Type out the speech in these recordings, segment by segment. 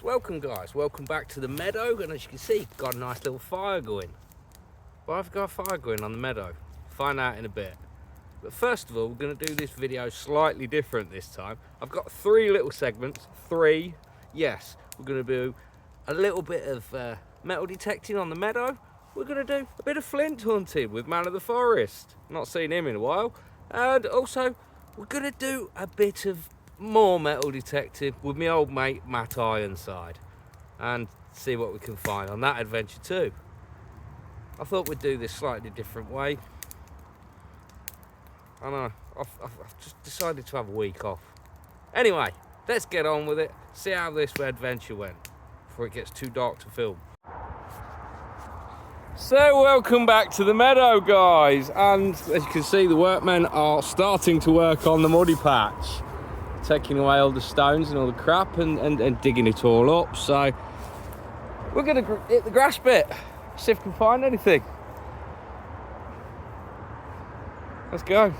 So welcome guys, welcome back to the meadow, and as you can see, got a nice little fire going. Why have I got a fire going on the meadow? Find out in a bit. But first of all, we're going to do this video slightly different this time. I've got three little segments, yes. We're going to do a little bit of metal detecting on the meadow. We're going to do a bit of flint hunting with Man of the Forest. Not seen him in a while. And also, we're going to do a bit of more metal detecting with my old mate Matt Ironside, and see what we can find on that adventure too. I thought we'd do this slightly different way. I know, I've just decided to have a week off. Anyway, let's get on with it, see how this adventure went before it gets too dark to film. So welcome back to the meadow guys, and as you can see, the workmen are starting to work on the muddy patch, taking away all the stones and all the crap and digging it all up. So we're going to hit the grass bit, see if we can find anything. Let's go.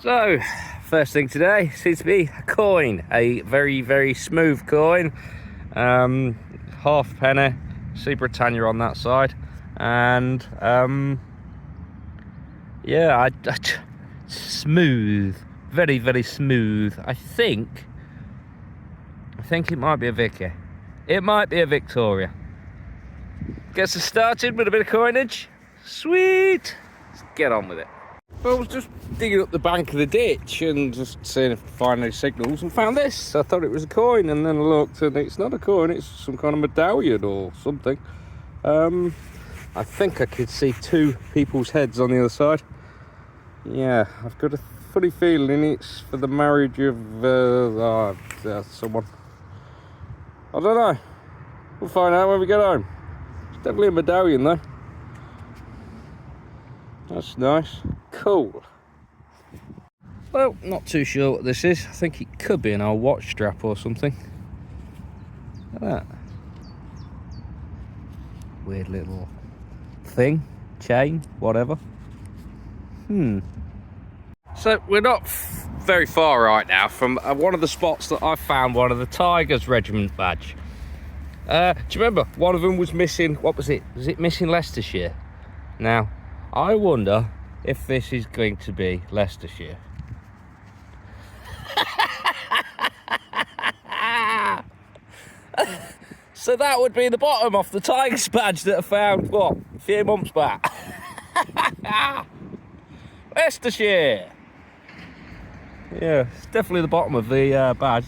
So first thing today seems to be a coin, a very smooth coin, half penny, see Britannia on that side, and yeah, smooth, very smooth. I think it might be a Vicky. It might be a Victoria. Gets us started with a bit of coinage. Sweet. Let's get on with it. Well, I was just digging up the bank of the ditch and just seeing if I could find any signals, and found this. I thought it was a coin, and then I looked and it's not a coin, it's some kind of medallion or something. I think I could see two people's heads on the other side. Yeah, I've got a funny feeling it's for the marriage of someone. I don't know. We'll find out when we get home. It's definitely a medallion though. That's nice. Cool. Well, not too sure what this is. I think it could be an old watch strap or something. Look at that. Weird little thing, chain, whatever. So we're not very far right now from one of the spots that I found one of the Tigers regiment badge. Do you remember one of them was missing? What was it? Was it missing Leicestershire? Now, I wonder if this is going to be Leicestershire. So that would be the bottom off the Tigers badge that I found, what, a few months back. Leicestershire. Yeah, it's definitely the bottom of the badge.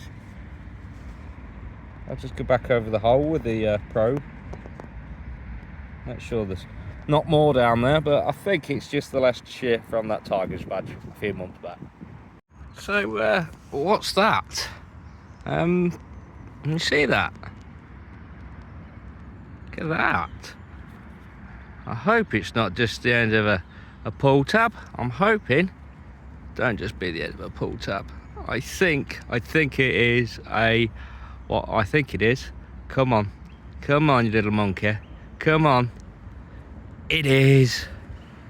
I'll just go back over the hole with the probe. Make sure there's not more down there, but I think it's just the Leicestershire from that Tigers badge a few months back. So, what's that? Can you see that? Look at that. I hope it's not just the end of a pull tab. I'm hoping. Don't just be the end of a pull tab. I think it is what I think it is. Come on, you little monkey. Come on. It is.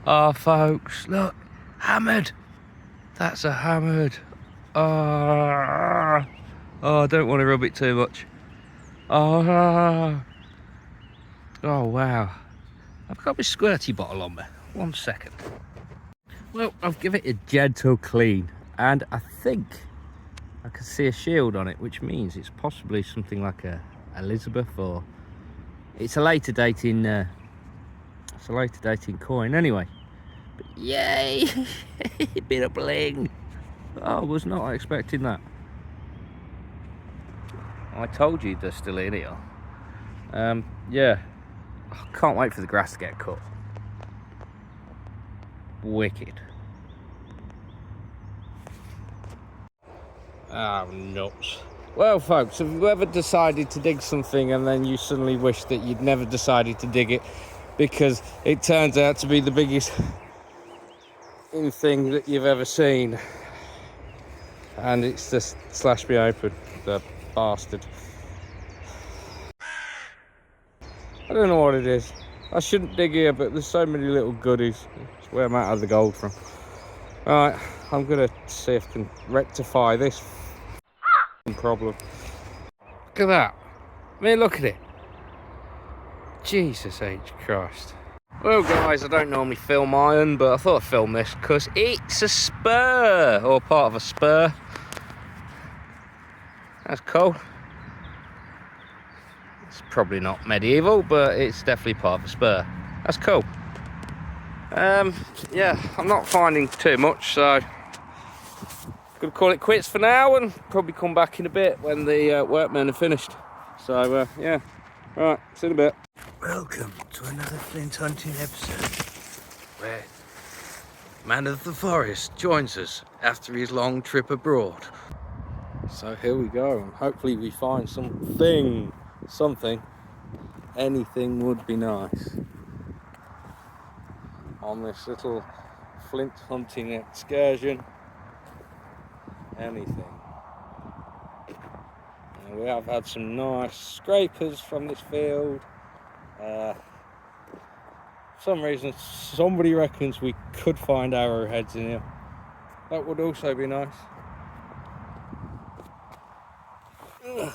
Oh, folks, look, hammered. That's a hammered. Oh, I don't want to rub it too much. Oh wow. I've got my squirty bottle on me. 1 second. Well, I'll give it a gentle clean, and I think I can see a shield on it, which means it's possibly something like a Elizabeth, or it's a later dating coin anyway. But yay, bit of bling. I was not expecting that. I told you they're still in here. Yeah, I can't wait for the grass to get cut. Wicked. Oh, nuts. Well, folks, have you ever decided to dig something and then you suddenly wish that you'd never decided to dig it because it turns out to be the biggest thing that you've ever seen, and it's just slashed me open, the bastard. I don't know what it is. I shouldn't dig here, but there's so many little goodies. It's where I'm out of the gold from. Alright, I'm gonna see if I can rectify this problem. Look at that. I mean, look at it. Jesus H. Christ. Well, guys, I don't normally film iron, but I thought I'd film this because it's a spur, or part of a spur. That's cool. It's probably not medieval, but it's definitely part of a spur. That's cool. Yeah, I'm not finding too much, so gonna call it quits for now and probably come back in a bit when the workmen are finished. So yeah, right, see you in a bit. Welcome to another flint hunting episode where Man of the Forest joins us after his long trip abroad. So here we go, and hopefully we find something. Anything would be nice on this little flint hunting excursion. Anything. And we have had some nice scrapers from this field. For some reason somebody reckons we could find arrowheads in here. That would also be nice. Nothing.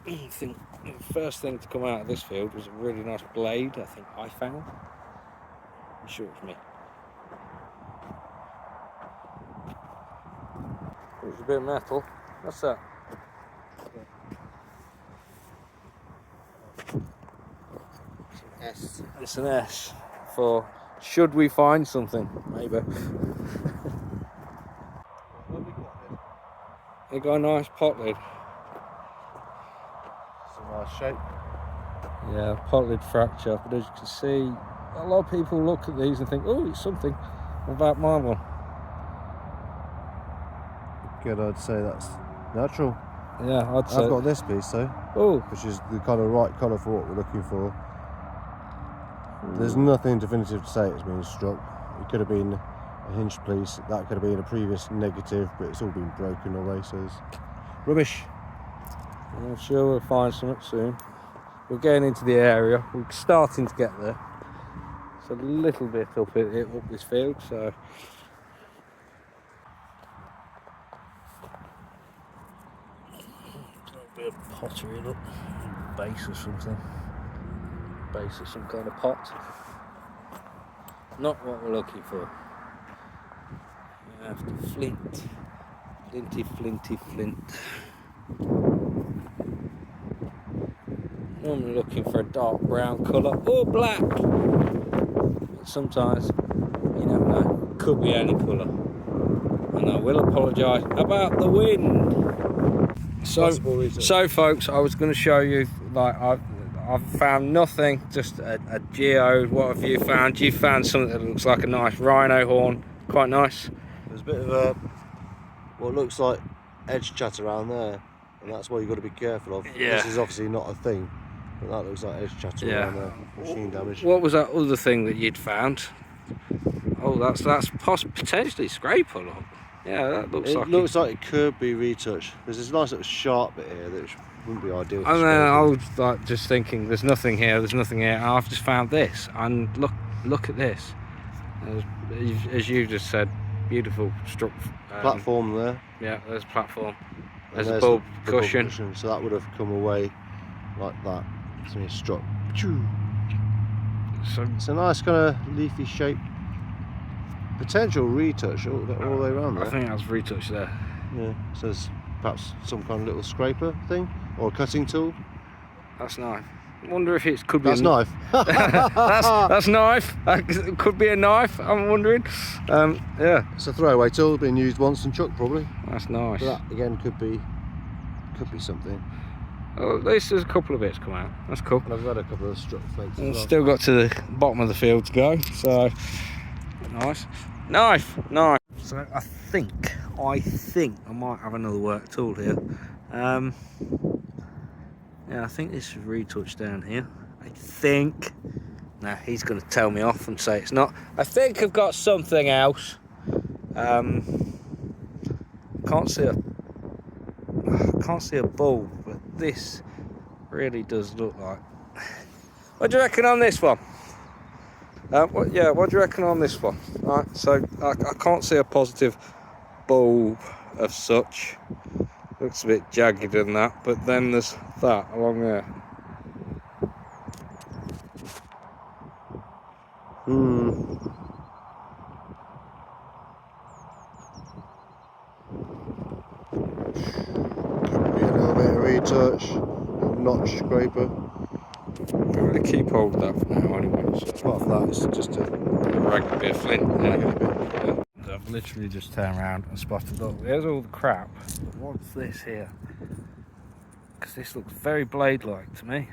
I think the first thing to come out of this field was a really nice blade I think I found. I'm sure it's me. There's a bit of metal. What's that? S. It's an S for should we find something, maybe. They got a nice pot lid. Some nice shape. Yeah, pot lid fracture, but as you can see, a lot of people look at these and think, oh, it's something. What about my one? Good, I'd say that's natural. Yeah, I'd say. I've got this piece though, which is the kind of right colour for what we're looking for. There's nothing definitive to say it's been struck. It could have been a hinge piece, that could have been a previous negative, but it's all been broken away, so it's rubbish. I'm sure we'll find something soon. We're getting into the area, we're starting to get there. It's a little bit up this field, so. A bit of pottery, look, base or something. Base of some kind of pot. Not what we're looking for. We have to flint. Flint. Normally looking for a dark brown colour or black. But sometimes, you never know, could be any colour. And I will apologise about the wind. So folks, I was going to show you, like, I've found nothing, just a geode. What have you found? You found something that looks like a nice rhino horn, quite nice. There's a bit of a, what looks like edge chat around there, and that's why you've got to be careful of. Yeah. This is obviously not a thing, but that looks like edge chat around there, machine damage. What was that other thing that you'd found? Oh, that's potentially scraper, look. Yeah, that looks like... It looks like it could be retouched. There's this nice little sharp bit here that wouldn't be ideal for And then I scraping. was like just thinking, there's nothing here, and I've just found this, and look at this. As you just said, beautiful struck. Platform there. Yeah, there's a platform. And There's a bulb the bulb cushion. So that would have come away like that. So it's struck. So It's a nice kind of leafy shape. Potential retouch all the way around there. I think that's retouch there. Yeah, so there's perhaps some kind of little scraper thing or a cutting tool. That's knife. I wonder if it could be. That's knife. that's knife. It could be a knife. I'm wondering. Yeah. It's a throwaway tool, been used once and chucked probably. That's nice. But that again could be something. Oh, at least there's a couple of bits come out. That's cool. And I've got a couple of struck flakes as And well. still got to the bottom of the field to go. So nice. Knife. So I think I might have another work tool here. Yeah, I think this is retouched down here. I think. Now he's going to tell me off and say it's not. I think I've got something else. Can't see a bulb, but this really does look like. What do you reckon on this one? Yeah, what do you reckon on this one? Right, so I can't see a positive bulb of such. Looks a bit jagged in that, but then there's that along there. Could be a little bit of retouch, little notch scraper. I'm going to keep hold of that for now anyway. So. Apart from that, it's just a ragged bit of flint. raggedy bit. Yeah. I've literally just turned around and spotted, look, there's all the crap. But what's this here? Because this looks very blade-like to me.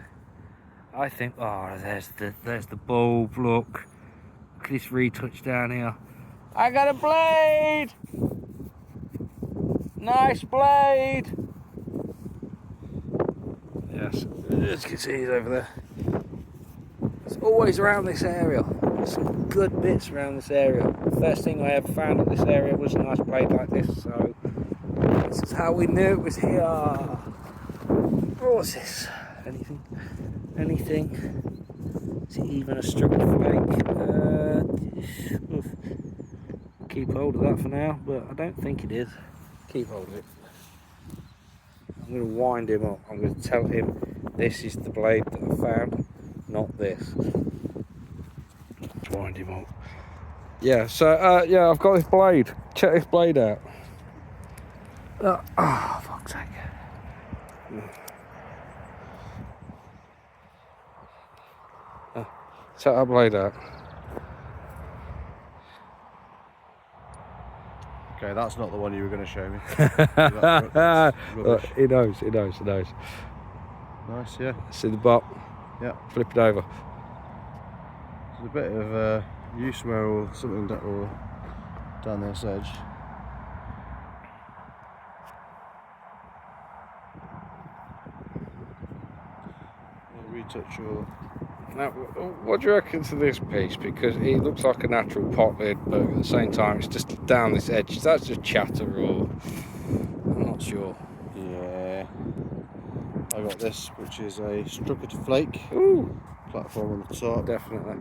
I think, oh, there's the bulb, look. Look at this retouch down here. I got a blade! Nice blade! Yes, as you can see, he's over there. It's always around this area. There's some good bits around this area. The first thing I ever found at this area was a nice blade like this, so this is how we knew it was here. What's this? Anything? Is it even a struck flake? Keep hold of that for now, but I don't think it is. Keep hold of it. I'm going to wind him up. I'm going to tell him this is the blade that I found, not this. Wind him up. Yeah, so yeah, I've got this blade. Check this blade out. Oh, fuck's sake. Check that blade out. Okay, that's not the one you were going to show me. Look, he knows. Nice, yeah. See the bot? Yeah. Flip it over. There's a bit of use wear or something down this edge. Retouch or... Now, what do you reckon to this piece? Because it looks like a natural pot lid, but at the same time, it's just down this edge. Is that just chatter or... I'm not sure. Yeah. I got this, which is a structed flake. Ooh. Platform on the top. Definitely.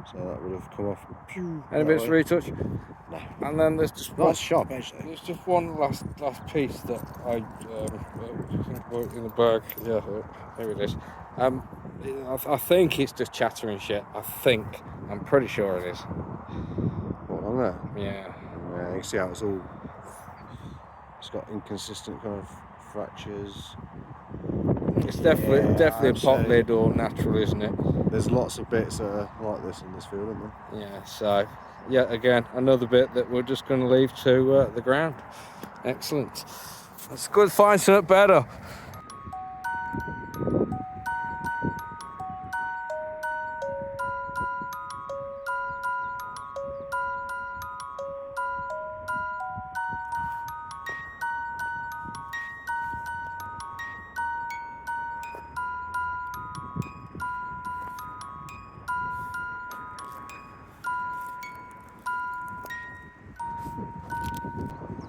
So that would have come off. Pew, Any bits of retouch? No. And then there's just Nice sharp edge though. There's just one last piece that I think in the bag. Yeah, here it is. I think it's just chattering shit. I'm pretty sure it is. What, on there? Yeah. Yeah, you can see how it's got inconsistent kind of fractures. It's definitely a pot lid or natural, isn't it? There's lots of bits that are like this in this field, aren't there? Yeah, so, yeah, again, another bit that we're just going to leave to the ground. Excellent. It's good to find something better.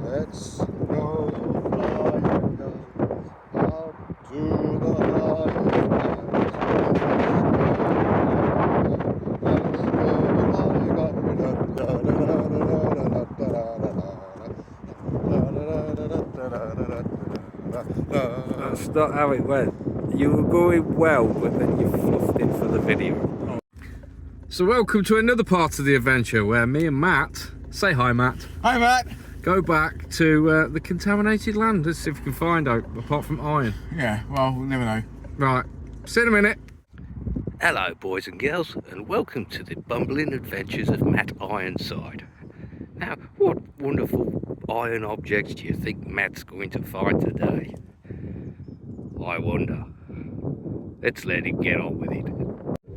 Let's go flying up to the That's not how it went. You were going well, but then you fluffed it for the video. So welcome to another part of the adventure where me and Matt, say hi Matt. Hi Matt. Go back to the contaminated land. Let's see if we can find out, apart from iron. Yeah, well, we'll never know. Right, see you in a minute. Hello boys and girls, and welcome to the bumbling adventures of Matt Ironside. Now, what wonderful iron objects do you think Matt's going to find today? I wonder. Let's let him get on with it.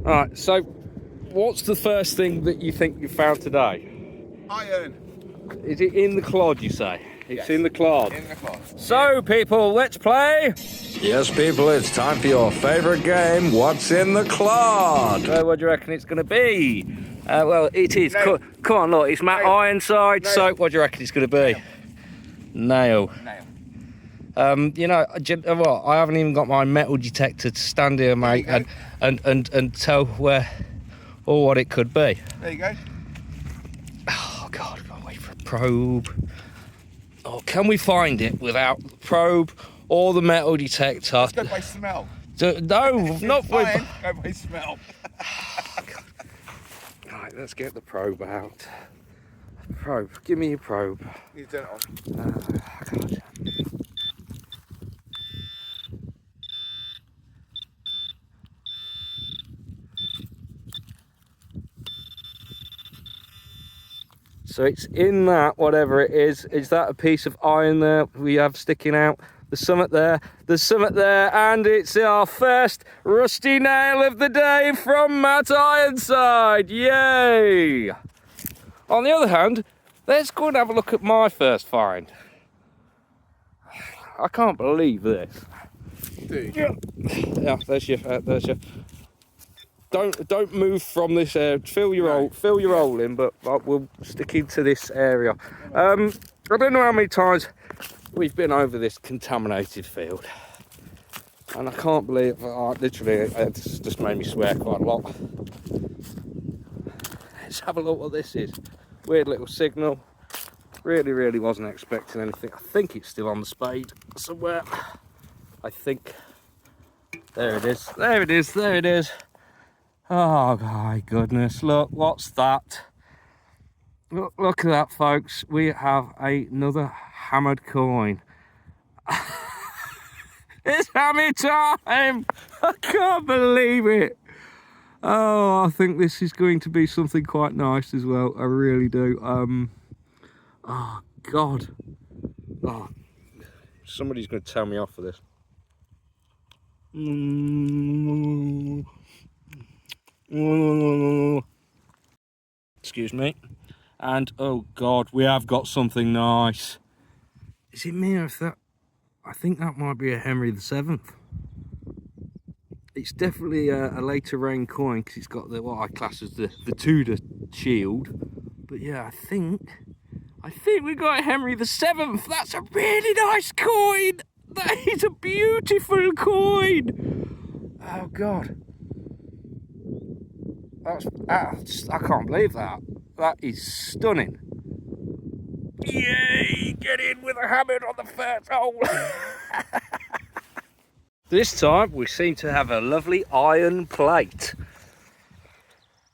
Alright, so what's the first thing that you think you found today? Iron. Is it in the clod, you say? It's Yes. in the clod. In the cloth. So, people, let's play. Yes, people, it's time for your favourite game, What's in the Clod? So, what do you reckon it's going to be? Well, it is. Nail. Come on, look, it's Matt Nail. Ironside. Nail. So, what do you reckon it's going to be? Nail. You know, what? I haven't even got my metal detector to stand here, mate, and tell where or what it could be. There you go. Oh God, I've got to wait for a probe. Oh, can we find it without the probe or the metal detector? Let's go by smell. No, not Fine, with... go by smell. Right, let's get the probe out. Probe, give me your probe. You turn it on. God. So it's in that, whatever it is. Is that a piece of iron there we have sticking out? There's something there, and it's our first rusty nail of the day from Matt Ironside. Yay! On the other hand, let's go and have a look at my first find. I can't believe this. Dude. Yeah, there's your. Don't move from this area. Fill your hole in, but we'll stick into this area. I don't know how many times we've been over this contaminated field, and I can't believe, literally, it's just made me swear quite a lot. Let's have a look what this is. Weird little signal. Really wasn't expecting anything. I think it's still on the spade somewhere. I think. There it is. There it is. There it is. Oh my goodness, look, what's that? Look at that, folks. We have another hammered coin. It's hammer time! I can't believe it. Oh, I think this is going to be something quite nice as well. I really do. Oh God. Oh, somebody's going to tell me off for this. Excuse me. And oh God, we have got something nice. Is it me or is that? I think that might be a Henry VII. It's definitely a later reign coin because it's got what I class as the Tudor shield. But yeah, I think we got a Henry VII. That's a really nice coin. That is a beautiful coin. Oh God. I can't believe that. That is stunning. Yay! Get in with a hammer on the first hole. This time we seem to have a lovely iron plate.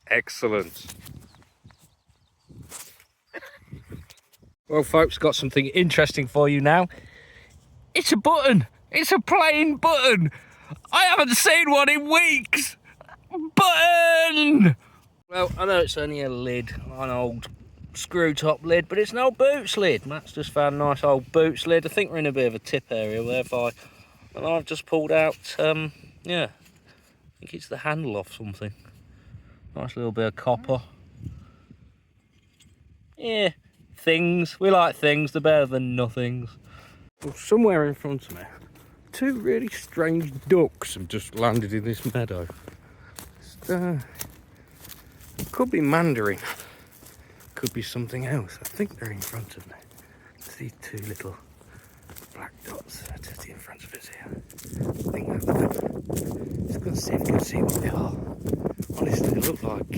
Excellent. Well, folks, got something interesting for you now. It's a button. It's a plain button. I haven't seen one in weeks. Button! Well, I know it's only a lid, an old screw top lid, but it's an old boots lid. Matt's just found a nice old boots lid. I think we're in a bit of a tip area whereby, and I've just pulled out, yeah, I think it's the handle off something. Nice little bit of copper. Yeah, things. We like things. They're better than nothings. Well, somewhere in front of me, two really strange ducks have just landed in this meadow. Could be mandarin, could be something else. I think they're in front of me. See two little black dots just in front of us here. I think that's them. Just gonna see if we can see what they are. Honestly, they look like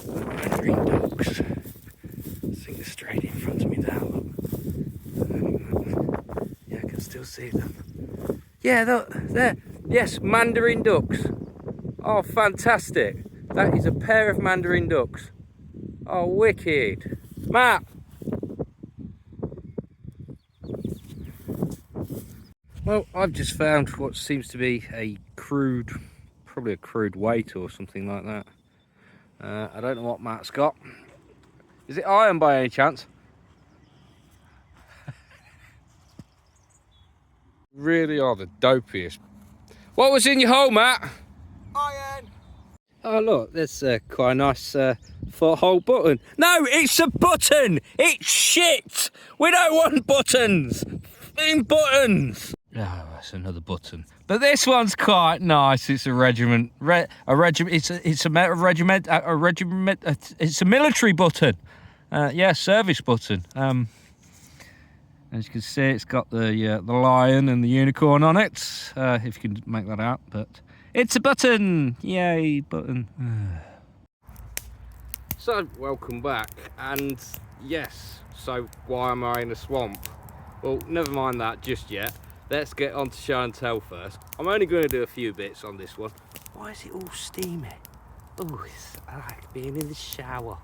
mandarin ducks. I think they're straight in front of me now. Yeah, I can still see them. Yeah, there. Yes, mandarin ducks. Oh, fantastic. That is a pair of mandarin ducks. Oh, wicked. Matt! Well, I've just found what seems to be a crude, probably a crude weight or something like that. I don't know what Matt's got. Is it iron by any chance? Really are the dopiest. What was in your hole, Matt? Iron! Oh look, there's quite a nice foot-hole button. No, it's a button! It's shit! We don't want buttons! F***ing buttons! Oh, that's another button. But this one's quite nice. It's a regiment. It's a military button. Yeah, service button. As you can see, it's got the lion and the unicorn on it. If you can make that out, but it's a button. Yay, button. So, welcome back, and yes, so why am I in a swamp? Well, never mind that just yet. Let's get on to show and tell first. I'm only going to do a few bits on this one. Why is it all steamy? Oh, I like being in the shower.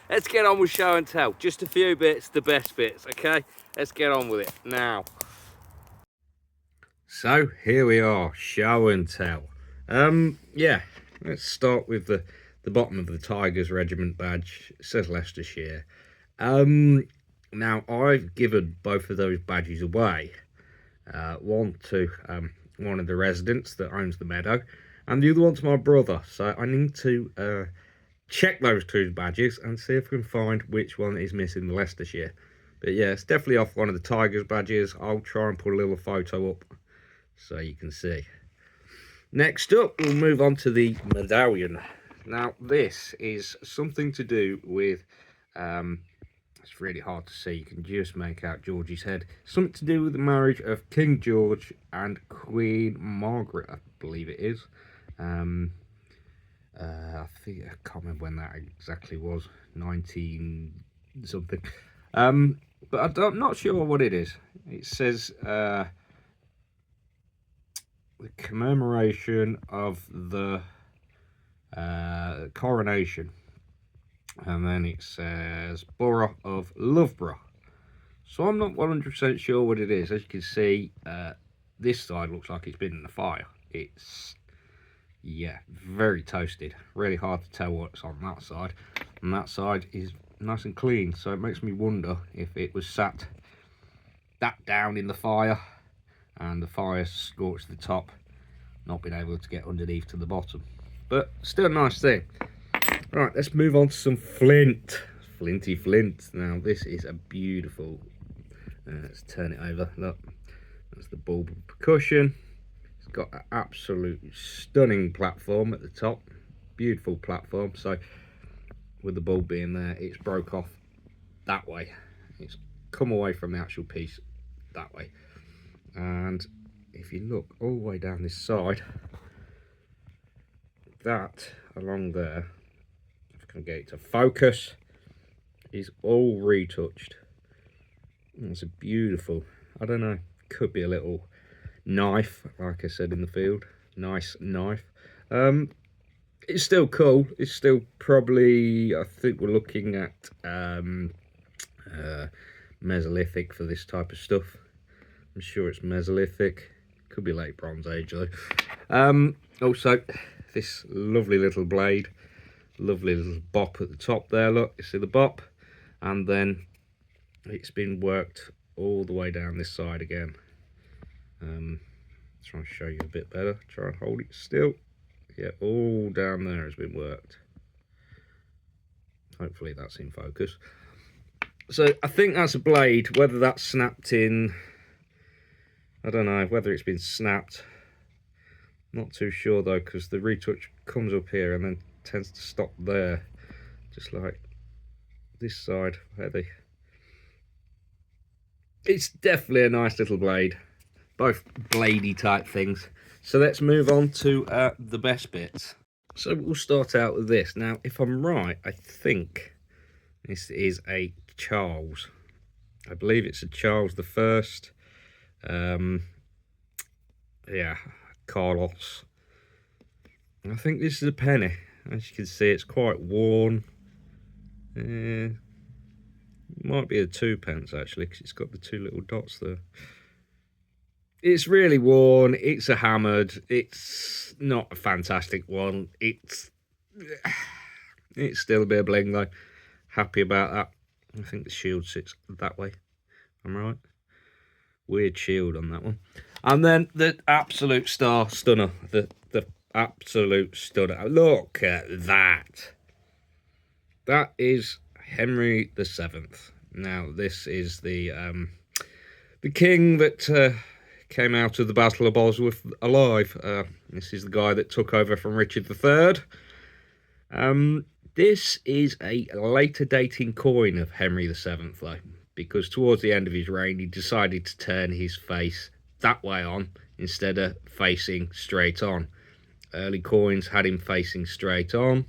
Let's get on with show and tell. Just a few bits, the best bits, okay? Let's get on with it now. So, here we are, show and tell. Yeah, let's start with the bottom of the Tigers Regiment badge. It says Leicestershire. Now I've given both of those badges away. One to one of the residents that owns the meadow, and the other one to my brother. So I need to check those two badges and see if we can find which one is missing the Leicestershire. But yeah, it's definitely off one of the Tigers badges. I'll try and put a little photo up so you can see. Next up, we'll move on to the medallion. Now, this is something to do with, it's really hard to see, you can just make out George's head. Something to do with the marriage of King George and Queen Margaret, I believe it is. I think, I can't remember when that exactly was, 19 something. But I'm not sure what it is. It says, the commemoration of the coronation, and then it says Borough of Loughborough. So I'm not 100% sure what it is. As you can see, this side looks like it's been in the fire. It's, yeah, very toasted. Really hard to tell what's on that side, and that side is nice and clean. So it makes me wonder if it was sat that down in the fire and the fire scorched the top, not being able to get underneath to the bottom. But still a nice thing. Right, let's move on to some flint. Flinty flint. Now this is a beautiful, let's turn it over, look, that's the bulb of percussion. It's got an absolutely stunning platform at the top, beautiful platform. So with the bulb being there, it's broke off that way, it's come away from the actual piece that way. And if you look all the way down this side, that along there, if I can get it to focus, is all retouched. It's a beautiful, I don't know, could be a little knife, like I said in the field, nice knife. It's still cool. It's still probably, I think we're looking at Mesolithic for this type of stuff. I'm sure it's Mesolithic, could be late Bronze Age though. Also, this lovely little blade, lovely little bop at the top there, look, you see the bop, and then it's been worked all the way down this side again. Try and show you a bit better, try and hold it still. Yeah, all down there has been worked. Hopefully that's in focus. So I think that's a blade, whether that's snapped in, I don't know whether it's been snapped. Not too sure though, because the retouch comes up here and then tends to stop there, just like this side where they. It's definitely a nice little blade, both bladey type things. So let's move on to the best bits. So we'll start out with this. Now, if I'm right, I think this is a Charles. I believe it's a Charles the First. Yeah, Carlos. I think this is a penny. As you can see, it's quite worn. Might be a 2p actually, because it's got the two little dots there. It's really worn. It's a hammered. It's not a fantastic one. It's still a bit of bling though. Happy about that. I think the shield sits that way. I'm right. Weird shield on that one. And then the absolute stunner. The absolute stunner. Look at that. That is Henry the Seventh. Now this is the king that came out of the Battle of Bosworth alive. This is the guy that took over from Richard III. This is a later dating coin of Henry VII though, because towards the end of his reign he decided to turn his face that way on instead of facing straight on. Early coins had him facing straight on,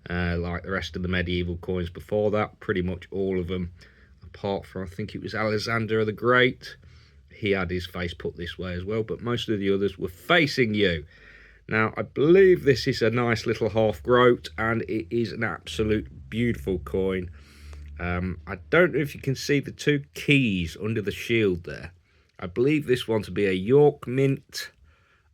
like the rest of the medieval coins before that. Pretty much all of them, apart from I think it was Alexander the Great. He had his face put this way as well, but most of the others were facing you. Now, I believe this is a nice little half groat, and it is an absolute beautiful coin. I don't know if you can see the two keys under the shield there. I believe this one to be a York Mint.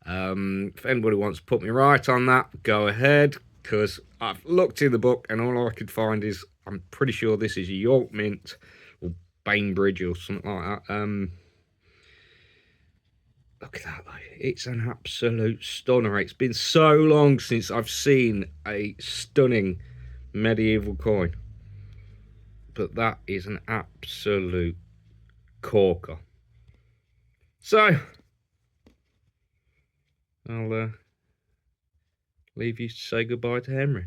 If anybody wants to put me right on that, go ahead, because I've looked in the book and all I could find is, I'm pretty sure this is a York Mint or Bainbridge or something like that. Look at that, though. It's an absolute stunner. It's been so long since I've seen a stunning medieval coin. But that is an absolute corker. So, I'll leave you to say goodbye to Henry.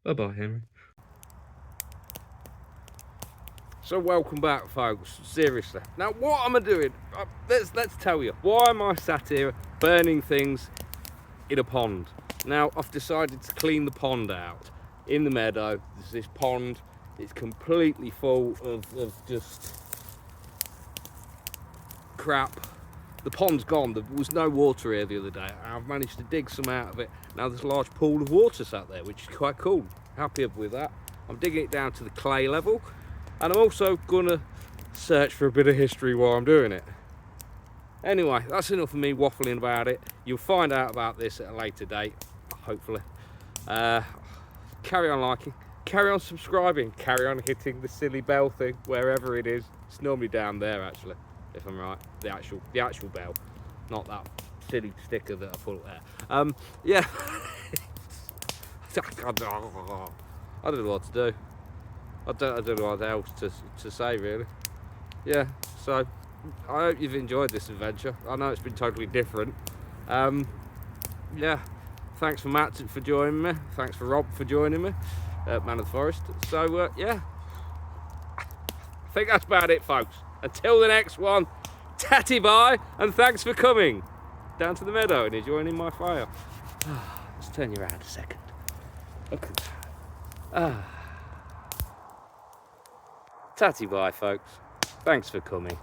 Bye-bye, Henry. So welcome back, folks. Seriously. Now, what am I doing? Let's tell you. Why am I sat here burning things in a pond? Now, I've decided to clean the pond out. In the meadow, there's this pond. It's completely full of just crap. The pond's gone. There was no water here the other day. I've managed to dig some out of it. Now there's a large pool of water sat there, which is quite cool. Happy with that. I'm digging it down to the clay level. And I'm also gonna search for a bit of history while I'm doing it. Anyway, that's enough of me waffling about it. You'll find out about this at a later date, hopefully. Carry on liking, carry on subscribing, carry on hitting the silly bell thing wherever it is. It's normally down there, actually, if I'm right. The actual bell, not that silly sticker that I put there. Yeah. I don't know what to do. I don't know what else to say, really. Yeah, so I hope you've enjoyed this adventure. I know it's been totally different. Yeah, thanks for Matt for joining me. Thanks for Rob for joining me at Man of the Forest. So, yeah, I think that's about it, folks. Until the next one, tatty bye, and thanks for coming down to the meadow and enjoying my fire. Let's turn you around a second. Look at that. Tatty bye, folks. Thanks for coming.